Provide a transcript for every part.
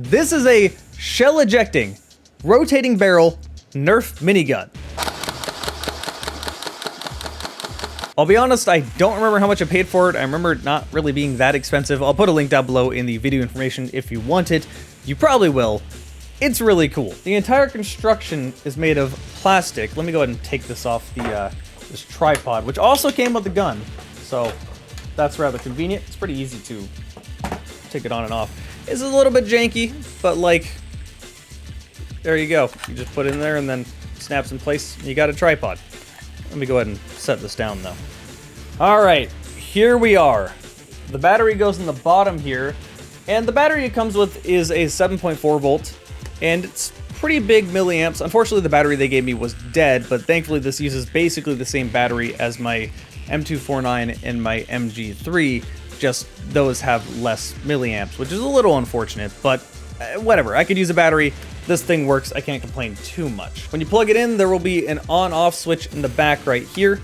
This is a shell ejecting, rotating barrel Nerf minigun. I'll be honest, I don't remember how much I paid for it. I remember it not really being that expensive. I'll put a link down below in the video information if you want it. You probably will. It's really cool. The entire construction is made of plastic. Let me go ahead and take this off the this tripod, which also came with the gun. So that's rather convenient. It's pretty easy to take it on and off. It's a little bit janky, but like, there you go. You just put it in there and then snaps in place and you got a tripod. Let me go ahead and set this down though. All right, here we are. The battery goes in the bottom here, and the battery it comes with is a 7.4 volt, and it's pretty big milliamps. Unfortunately, the battery they gave me was dead, but thankfully this uses basically the same battery as my M249 and my MG3, just those have less milliamps, which is a little unfortunate, but whatever. I could use a battery. This thing works, I can't complain too much. When you plug it in, there will be an on-off switch in the back right here.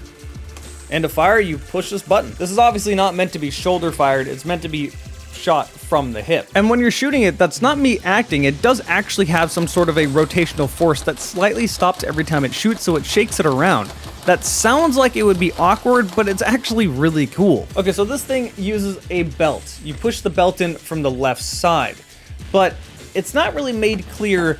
And to fire, you push this button. This is obviously not meant to be shoulder fired, it's meant to be shot from the hip. And when you're shooting it, that's not me acting, it does actually have some sort of a rotational force that slightly stops every time it shoots, so it shakes it around. That sounds like it would be awkward, but it's actually really cool. Okay, so this thing uses a belt. You push the belt in from the left side, but it's not really made clear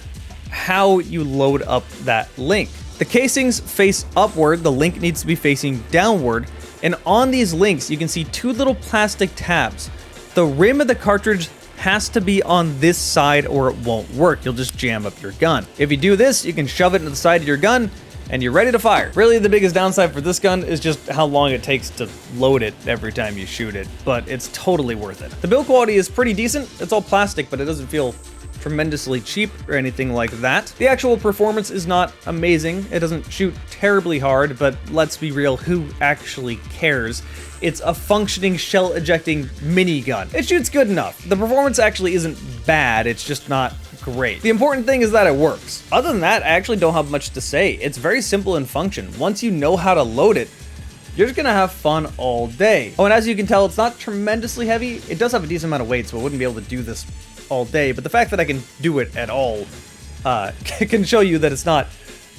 how you load up that link. The casings face upward, the link needs to be facing downward, and on these links you can see two little plastic tabs. The rim of the cartridge has to be on this side or it won't work, you'll just jam up your gun. If you do this, you can shove it into the side of your gun and you're ready to fire. Really, the biggest downside for this gun is just how long it takes to load it every time you shoot it, but it's totally worth it. The build quality is pretty decent, it's all plastic, but it doesn't feel tremendously cheap or anything like that. The actual performance is not amazing. It doesn't shoot terribly hard, but let's be real, who actually cares? It's a functioning shell ejecting minigun. It shoots good enough. The performance actually isn't bad, it's just not great. The important thing is that it works. Other than that, I actually don't have much to say. It's very simple in function. Once you know how to load it, you're just gonna have fun all day. Oh, and as you can tell, it's not tremendously heavy. It does have a decent amount of weight, so I wouldn't be able to do this all day, but the fact that I can do it at all can show you that it's not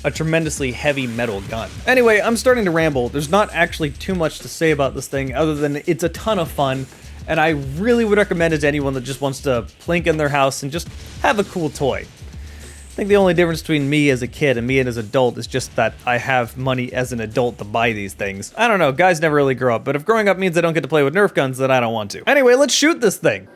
a tremendously heavy metal gun. Anyway, I'm starting to ramble. There's not actually too much to say about this thing other than it's a ton of fun, and I really would recommend it to anyone that just wants to plink in their house and just have a cool toy. I think the only difference between me as a kid and me as an adult is just that I have money as an adult to buy these things. I don't know, guys never really grow up, but if growing up means I don't get to play with Nerf guns, then I don't want to. Anyway, let's shoot this thing.